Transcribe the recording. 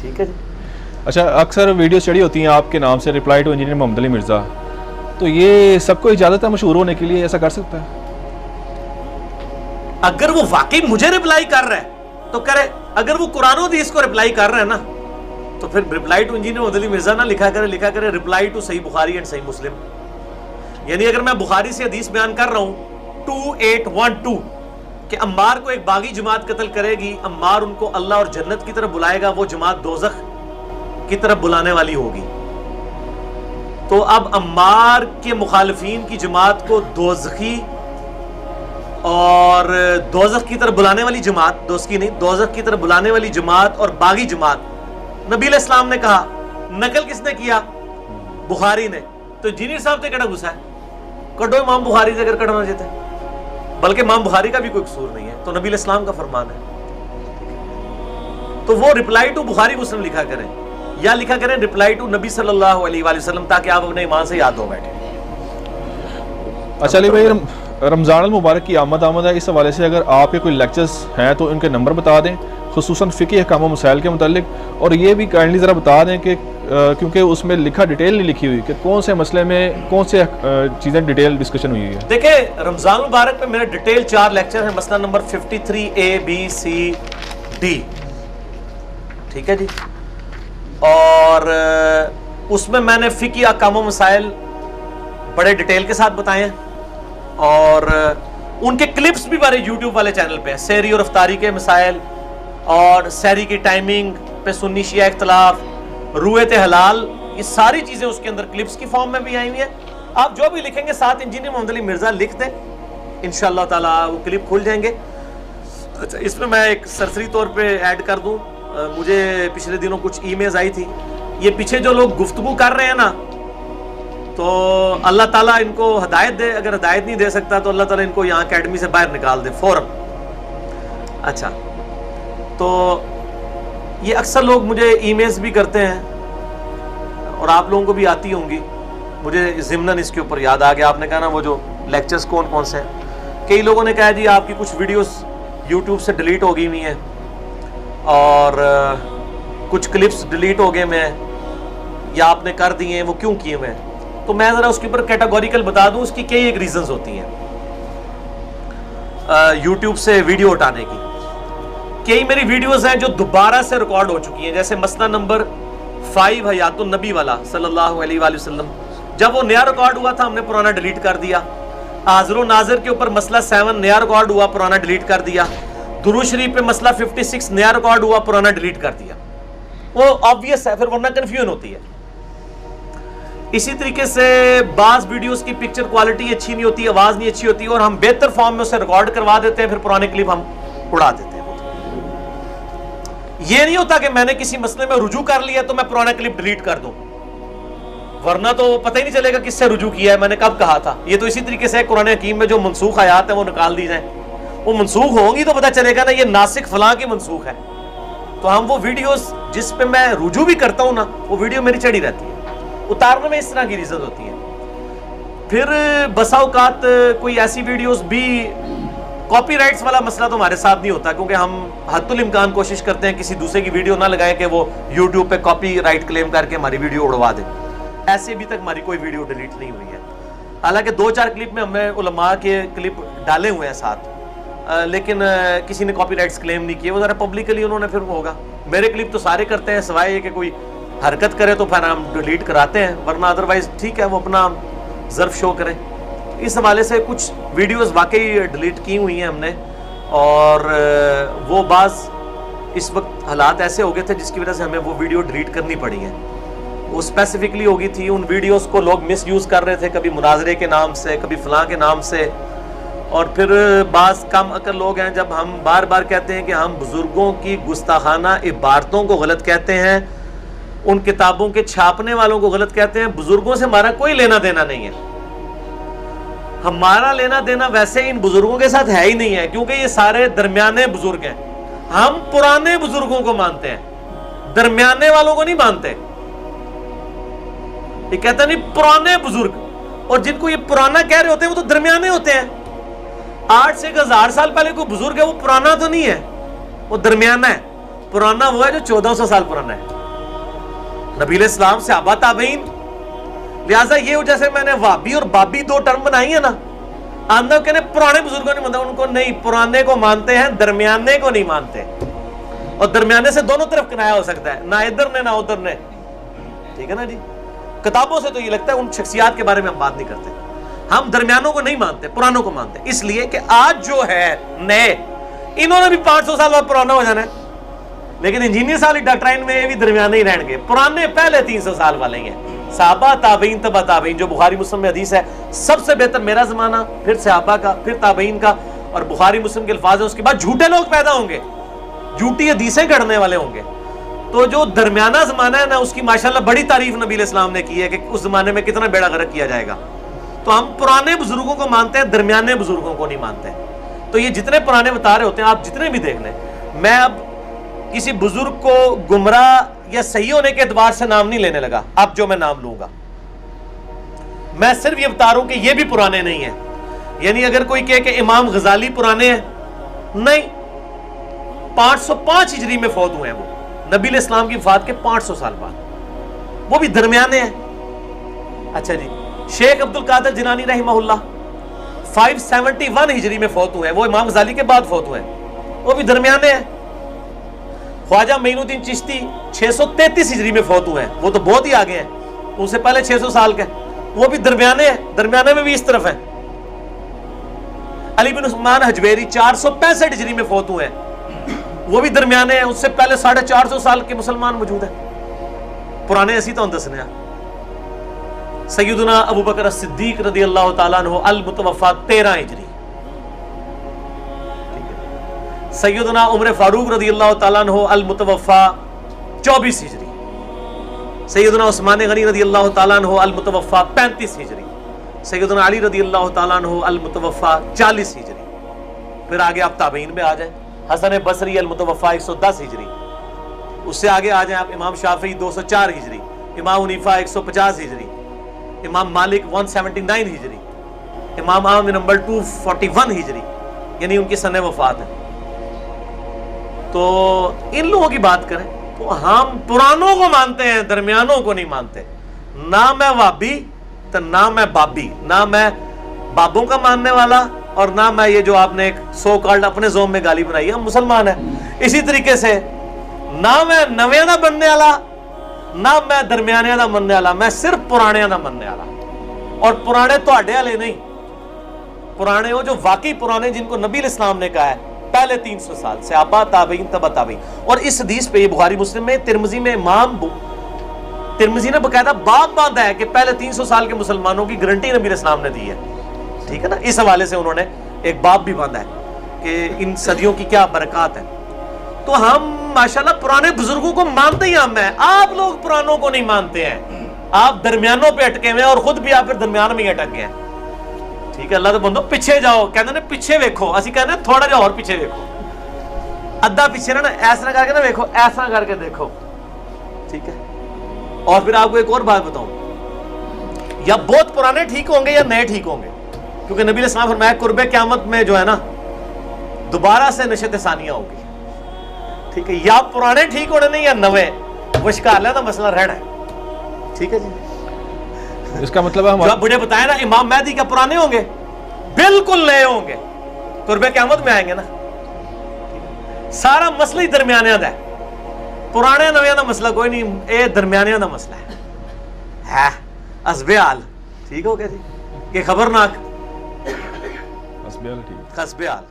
ٹھیک ہے جی. اچھا اکثر ویڈیوز چڑھی ہوتی ہیں آپ کے نام سے رپلائی ٹو انجینئر محمد علی مرزا, تو یہ سب کو اجازت ہے مشہور ہونے کے لیے, ایسا کر سکتا ہے؟ اگر وہ واقعی مجھے رپلائی کر رہا ہے تو کرے, اگر وہ قرآن و حدیث کو رپلائی کر رہا ہے نا تو پھر رپلائی ٹو انجینئر محمد علی مرزا نہ لکھا کرے رپلائی ٹو صحیح بخاری اینڈ صحیح مسلم. یعنی اگر میں بخاری سے حدیث بیان کر رہا ہوں 2812 کہ عمار کو ایک باغی جماعت قتل کرے گی, عمار ان کو اللہ اور جنت کی طرف بلائے گا, وہ جماعت دوزخ کی طرف بلانے والی ہوگی, تو اب عمار کے مخالفین کی جماعت کو دوزخی اور دوزخ کی طرف بلانے والی جماعت, دوزخی نہیں دوزخ کی طرف بلانے والی جماعت اور باغی جماعت, نبی علیہ السلام نے کہا, نقل کس نے کیا؟ بخاری نے. تو انجینئر صاحب تے کڑا گسا ہے, کڈو امام بخاری سے اگر کڈنا چاہتے ہیں, بلکہ امام بخاری کا بھی کوئی قصور نہیں ہے, تو نبی علیہ السلام کا فرمان ہے. تو وہ رپلائی ٹو بخاری مسلم لکھا کریں یا لکھا کریں رپلائی ٹو نبی صلی اللہ علیہ وآلہ وسلم, تاکہ آپ اپنے ایمان سے یاد ہو بیٹھے. اچھا علی بھائی, رمضان المبارک کی آمد ہے, اس حوالے سے اگر آپ کے کوئی لیکچرز ہیں تو ان کے نمبر بتا دیں, خصوصاً فقہی احکام و مسائل کے متعلق, اور یہ بھی کائنڈلی ذرا بتا دیں کہ کیونکہ اس میں لکھا ڈیٹیل نہیں لکھی ہوئی کہ کون سے مسئلے میں کون سے چیزیں ڈیٹیل ڈسکشن ہوئی ہے. دیکھیں رمضان المبارک میں میرے ڈیٹیل 4 لیکچر ہیں, مسئلہ number 53A B C D, ٹھیک ہے جی, اور اس میں نے فقہی احکام و مسائل بڑے ڈیٹیل کے ساتھ بتائے ہیں, اور ان کے کلپس بھی ہمارے یوٹیوب والے چینل پہ ہیں, سحری اور افطاری کے مسائل, اور سحری کی ٹائمنگ پہ سنی شیعہ اختلاف, رویت حلال, یہ ساری چیزیں اس کے اندر کلپس کی فارم میں بھی آئی ہوئی ہیں. آپ جو بھی لکھیں گے ساتھ انجینئر محمد علی مرزا لکھ دیں, انشاءاللہ تعالیٰ وہ کلپ کھل جائیں گے. اچھا اس میں ایک سرسری طور پہ ایڈ کر دوں, مجھے پچھلے دنوں کچھ ای میلز آئی تھی, یہ پیچھے جو لوگ گفتگو کر رہے ہیں نا, تو اللہ تعالیٰ ان کو ہدایت دے, اگر ہدایت نہیں دے سکتا تو اللہ تعالیٰ ان کو یہاں اکیڈمی سے باہر نکال دے فوراً. اچھا تو یہ اکثر لوگ مجھے ای میلز بھی کرتے ہیں, اور آپ لوگوں کو بھی آتی ہوں گی, مجھے ضمناً اس کے اوپر یاد آ گیا, آپ نے کہا نا وہ جو لیکچرز کون سے ہیں, کئی لوگوں نے کہا جی آپ کی کچھ ویڈیوز یوٹیوب سے ڈیلیٹ ہو گئی ہوئی ہیں, اور کچھ کلپس ڈیلیٹ ہو گئے میں, یا آپ نے کر دیے ہیں, وہ کیوں کیے ہوئے ہیں؟ تو میں ذرا اس کے اوپر کیٹاگوریکل بتا دوں, اس کی کئی ایک ریزنز ہوتی ہیں یوٹیوب سے ویڈیو اٹھانے کی. کئی میری ویڈیوز ہیں جو دوبارہ سے ریکارڈ ہو چکی ہیں, جیسے مسئلہ نمبر 5 حیات النبی والا صلی اللہ علیہ وآلہ وسلم, جب وہ نیا ریکارڈ ہوا تھا ہم نے پرانا ڈیلیٹ کر دیا. حاضر و ناظر کے اوپر مسئلہ 7 نیا ریکارڈ ہوا, پرانا ڈیلیٹ کر دیا. درود شریف پہ مسئلہ 56 نیا ریکارڈ ہوا, پرانا ڈیلیٹ کر دیا. وہ آبویس ہے, پھر ورنہ کنفیوژن ہوتی ہے. اسی طریقے سے بعض ویڈیوز کی پکچر کوالٹی اچھی نہیں ہوتی, آواز نہیں اچھی ہوتی, اور ہم بہتر فارم میں اسے ریکارڈ کروا دیتے ہیں, پھر پرانے کلپ ہم اڑا دیتے ہیں. یہ نہیں ہوتا کہ میں نے کسی مسئلے میں رجوع کر لیا تو میں پرانا کلپ ڈیلیٹ کر دوں, ورنہ تو پتہ ہی نہیں چلے گا کس سے رجوع کیا ہے, میں نے کب کہا تھا. یہ تو اسی طریقے سے قرآن حکیم میں جو منسوخ آیات ہیں وہ نکال دی جائیں, وہ منسوخ ہوں گی تو پتہ چلے گا نا یہ ناسخ فلاں کی منسوخ ہے. تو ہم وہ ویڈیوز جس پہ میں رجوع بھی کرتا ہوں نا, وہ ویڈیو میری چڑھی رہتی ہے, اتارنے میں اس طرح کی ریزن ہوتی ہیں. پھر بسا اوقات کوئی ایسی ویڈیوز بھی, کاپی رائٹس والا مسئلہ تو ہمارے ساتھ نہیں ہوتا, کیونکہ ہم حد الامکان کوشش کرتے ہیں کسی دوسرے کی ویڈیو نہ لگائیں کہ وہ یوٹیوب پہ کاپی رائٹ کلیم کر کے ہماری ویڈیو اڑوا دے. ایسے بھی تک ہماری کوئی ویڈیو ڈیلیٹ نہیں ہوئی ہے. حالانکہ 2-4 کلپ میں ہم نے علماء کے کلپ ڈالے ہوئے ہیں ساتھ, لیکن کسی نے کاپی رائٹس کلیم نہیں کیے, وہ ذرا پبلکلی انہوں نے پھر وہ ہوگا. میرے کلپ تو سارے کرتے ہیں, سوائے یہ کہ کوئی حرکت کرے تو پھر ہم ڈیلیٹ کراتے ہیں, ورنہ ادروائز ٹھیک ہے وہ اپنا ظرف شو کریں. اس حوالے سے کچھ ویڈیوز واقعی ڈیلیٹ کی ہوئی ہیں ہم نے, اور وہ بعض اس وقت حالات ایسے ہو گئے تھے جس کی وجہ سے ہمیں وہ ویڈیو ڈیلیٹ کرنی پڑی ہے. وہ اسپیسیفکلی ہوگی تھی, ان ویڈیوز کو لوگ مس یوز کر رہے تھے, کبھی مناظرے کے نام سے, کبھی فلاں کے نام سے. اور پھر بعض کم عقل لوگ ہیں, جب ہم بار بار کہتے ہیں کہ ہم بزرگوں کی گستاخانہ عبارتوں کو غلط کہتے ہیں, ان کتابوں کے چھاپنے والوں کو غلط کہتے ہیں, بزرگوں سے ہمارا کوئی لینا دینا نہیں ہے. ہمارا لینا دینا ویسے ان بزرگوں کے ساتھ ہے ہی نہیں ہے, کیونکہ یہ سارے درمیانے بزرگ ہیں. ہم پرانے بزرگوں کو مانتے ہیں, درمیانے والوں کو نہیں مانتے. یہ کہتا نہیں پرانے بزرگ, اور جن کو یہ پرانا کہہ رہے ہوتے ہیں وہ تو درمیانے ہوتے ہیں. 8 سے 1000 سال پہلے کوئی بزرگ ہے, وہ پرانا تو نہیں ہے, وہ درمیانہ ہے. پرانا وہ ہے جو 1400 سال پرانا ہے. نبی علیہ السلام صحابہ تابعین. لہٰذا یہ جیسے میں نے وابی اور بابی دو ٹرم بنائی ہیں نا, آندہ کہنے پرانے بزرگوں نے ان کو نہیں, پرانے کو مانتے ہیں, درمیانے کو نہیں مانتے. اور درمیانے سے دونوں طرف کنایا ہو سکتا ہے, نہ ادھر نے نہ ادھر نے. ٹھیک ہے نا جی. کتابوں سے تو یہ لگتا ہے ان شخصیات کے بارے میں ہم بات نہیں کرتے. ہم درمیانوں کو نہیں مانتے, پرانوں کو مانتے. اس لیے کہ آج جو ہے نئے, انہوں نے بھی 500 سال بعد پرانا ہو جانا ہے, لیکن انجینئر سالی ڈاکٹرائن میں یہ بھی درمیانے ہی رہیں گے. پرانے پہلے 300 سال والے ہی ہیں. صحابہ تابعین تبع تابعین, جو بخاری مسلم میں حدیث ہے, سب سے بہتر میرا زمانہ, پھر صحابہ کا, پھر تابعین کا, اور بخاری مسلم کے الفاظ ہیں. اس کے بعد جھوٹے لوگ پیدا ہوں گے, جھوٹی حدیثیں گڑھنے والے ہوں گے. تو جو درمیانہ زمانہ ہے نا, اس کی ماشاءاللہ بڑی تعریف نبی علیہ السلام نے کی ہے کہ اس زمانے میں کتنا بیڑا غرق کیا جائے گا. تو ہم پرانے بزرگوں کو مانتے ہیں, درمیانے بزرگوں کو نہیں مانتے. تو یہ جتنے پرانے بتا رہے ہوتے ہیں, آپ جتنے بھی دیکھ لیں, میں اب کسی بزرگ کو گمراہ یا صحیح ہونے کے اعتبار سے نام نہیں لینے لگا. اب جو میں نام لوں گا, میں صرف یہ بتا رہا ہوں کہ یہ بھی پرانے نہیں ہیں. یعنی اگر کوئی کہے کہ امام غزالی پرانے ہیں, نہیں, 505 ہجری میں فوت ہوئے ہیں وہ, نبی علیہ السلام کی وفات کے 500 سال بعد, وہ بھی درمیانے ہیں. اچھا جی, شیخ عبد القادر جیلانی رحمہ اللہ 571 ہجری میں فوت ہوئے ہیں, وہ امام غزالی کے بعد فوت ہوئے ہیں, وہ بھی درمیانے ہیں. خواجہ معین الدین چشتی 633 ہجری میں فوت ہوئے ہیں, وہ تو بہت ہی آگے ہیں, ان سے پہلے 600 سال کے, وہ بھی درمیانے ہیں, درمیانے میں بھی اس طرف ہیں. علی بن عثمان حجویری 465 ہجری میں فوت ہوئے ہیں, وہ بھی درمیانے ہیں, اس سے پہلے 450 سال کے مسلمان موجود ہیں. پرانے ایسی تو ہم دسنے ہیں. سیدنا ابو بکر الصدیق رضی اللہ تعالیٰ عنہ المتوفا 13 ہجری. سیدنا عمر فاروق رضی اللہ تعالیٰ عنہ المتوفا 24 ہجری. سیدنا عثمان غنی رضی اللہ تعالیٰ عنہ المتوفا 35 ہجری. سیدنا علی رضی اللہ تعالیٰ عنہ المتوفا 40 ہجری. پھر آگے آپ تابعین میں آ جائیں, حسن بصری المتوفا 110 ہجری. اس سے آگے آ جائیں آپ, امام شافعی 204 ہجری, امام حنیفہ 150 ہجری, امام مالک 179 ہجری, امام احمد نمبر 241 ہجری, یعنی ان کی سن وفات ہے. تو ان لوگوں کی بات کریں تو ہم پرانوں کو مانتے ہیں, درمیانوں کو نہیں مانتے. نہ میں وابی تو نہ میں بابی, نہ میں بابوں کا ماننے والا, اور نہ میں یہ جو آپ نے ایک سو کالڈ اپنے زوم میں گالی بنائی ہے, ہم مسلمان ہیں. اسی طریقے سے نہ میں نویں دا بننے والا, نہ میں درمیانے دا مننے والا, میں صرف پرانے دا مننے والا. اور پرانے تو اڈے والے نہیں, پرانے وہ جو واقعی پرانے, جن کو نبی علیہ السلام نے کہا ہے پہلے 300 سال, صحابہ تابعین تبع تابعین. اور اس حدیث پہ, یہ بخاری مسلم میں, ترمذی میں, امام ترمذی نے باقاعدہ باب باندھا ہے کہ پہلے 300 سال کے مسلمانوں کی گارنٹی نبی علیہ السلام نے دی ہے. ٹھیک ہے نا, اس حوالے سے انہوں نے ایک باب بھی باندھا ہے کہ ان صدیوں کی کیا برکات ہے. تو ہم ماشاءاللہ پرانے بزرگوں کو مانتے ہی ہم ہیں, آپ لوگ پرانوں کو نہیں مانتے ہیں, آپ درمیانوں پہ اٹکے ہوئے ہیں, اور خود بھی آپ پھر درمیان میں ہی اٹک گئے ہیں. ٹھیک ہے, اللہ تو بندو پیچھے جاؤ, کہتے ہیں پیچھے ویکھو, اسی کہتے ہیں تھوڑا جا اور پیچھے ویکھو, ادھا پیچھے نا ایسا کر کے نا ویکھو, ایسا کر کے دیکھو. ٹھیک ہے. اور پھر آپ کو ایک اور بات بتاؤں, یا بہت پرانے ٹھیک ہوں گے یا نئے ٹھیک ہوں گے, کیونکہ نبی علیہ السلام فرمایا قرب قیامت میں جو ہے نا دوبارہ سے نشت ثانیہ ہوگی. ٹھیک ہے, یا پرانے ٹھیک ہونے نہیں یا نوے, وشکار لینا مسئلہ رہنا ہے. ٹھیک ہے جی. اس کا مطلب ہے جو آپ مجھے بتائیں نا, امام مہدی کا پرانے ہوں گے, بالکل نئے ہوں گے, قرب قیامت میں آئیں گے نا. سارا مسئلہ ہی درمیانے دا ہے, پرانے نویں دا مسئلہ کوئی نہیں, اے درمیانے دا مسئلہ ہے حسب حال. ٹھیک ہو گیا جی, کہ خبرناک حسب حال. حسب حال.